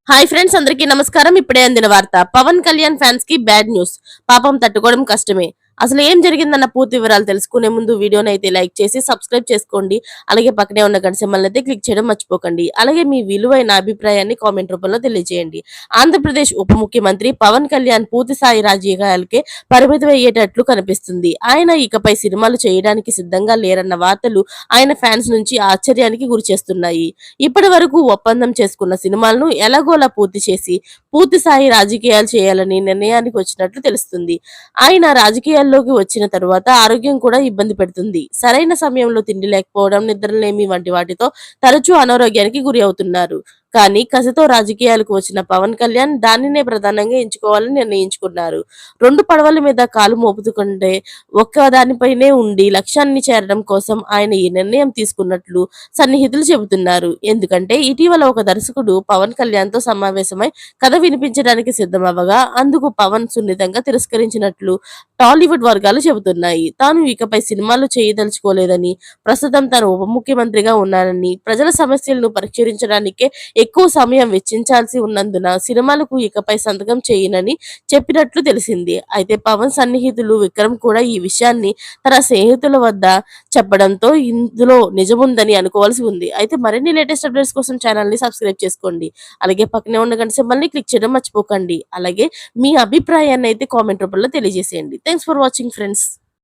Hi friends, అందరికీ నమస్కారం. ఇప్పుడే అందిన వార్త. పవన్ కళ్యాణ్ ఫ్యాన్స్ కి బ్యాడ్ న్యూస్. పాపం తట్టుకోవడం కష్టమే. అసలు ఏం జరిగిందన్న పూర్తి వివరాలు తెలుసుకునే ముందు వీడియోని అయితే లైక్ చేసి సబ్స్క్రైబ్ చేసుకోండి. అలాగే పక్కనే ఉన్న గంట సింబల్ అయితే క్లిక్ చేయడం మర్చిపోకండి. అలాగే మీ విలువైన అభిప్రాయాన్ని కామెంట్ రూపంలో తెలియజేయండి. ఆంధ్రప్రదేశ్ ఉప ముఖ్యమంత్రి పవన్ కళ్యాణ్ పూర్తి స్థాయి రాజకీయాలకే పరిమితం అయ్యేటట్లు కనిపిస్తుంది. ఆయన ఇకపై సినిమాలు చేయడానికి సిద్ధంగా లేరన్న వార్తలు ఆయన ఫ్యాన్స్ నుంచి ఆశ్చర్యానికి గురి చేస్తున్నాయి. ఇప్పటి వరకు ఒప్పందం చేసుకున్న సినిమాలను ఎలాగోలా పూర్తి చేసి పూర్తి స్థాయి రాజకీయాలు చేయాలని నిర్ణయానికి వచ్చినట్లు తెలుస్తుంది. ఆయన రాజకీయాల్లోకి వచ్చిన తరువాత ఆరోగ్యం కూడా ఇబ్బంది పెడుతుంది. సరైన సమయంలో తిండి లేకపోవడం, నిద్రలేమి వంటి వాటితో తరచూ అనారోగ్యానికి గురి అవుతున్నారు. కానీ కసితో రాజకీయాలకు వచ్చిన పవన్ కళ్యాణ్ దానినే ప్రధానంగా ఎంచుకోవాలని నిర్ణయించుకున్నారు. రెండు పడవల మీద కాలు మోపుతుంటే ఒక్క దానిపైనే ఉండి లక్ష్యాన్ని చేరడం కోసం ఆయన ఈ నిర్ణయం తీసుకున్నట్లు సన్నిహితులు చెబుతున్నారు. ఎందుకంటే ఇటీవల ఒక దర్శకుడు పవన్ కళ్యాణ్ తో సమావేశమై కథ వినిపించడానికి సిద్ధమవ్వగా అందుకు పవన్ సున్నితంగా తిరస్కరించినట్లు టాలీవుడ్ వర్గాలు చెబుతున్నాయి. తాను ఇకపై సినిమాలు చేయదలుచుకోలేదని, ప్రస్తుతం తాను ఉప ముఖ్యమంత్రిగా ఉన్నానని, ప్రజల సమస్యలను పరిష్కరించడానికే ఎక్కువ సమయం వెచ్చించాల్సి ఉన్నందున సినిమాలకు ఇకపై సంతకం చేయనని చెప్పినట్లు తెలిసింది. అయితే పవన్ సన్నిహితులు విక్రమ్ కూడా ఈ విషయాన్ని తన స్నేహితుల వద్ద చెప్పడంతో ఇందులో నిజముందని అనుకోవాల్సి ఉంది. అయితే మరిన్ని లేటెస్ట్ అప్డేట్స్ కోసం ఛానల్ ని సబ్స్క్రైబ్ చేసుకోండి. అలాగే పక్కనే ఉన్న గంట సింబల్ ని క్లిక్ చేయడం మర్చిపోకండి. అలాగే మీ అభిప్రాయాన్ని అయితే కామెంట్ రూపంలో తెలియజేసేయండి. Thanks for watching friends.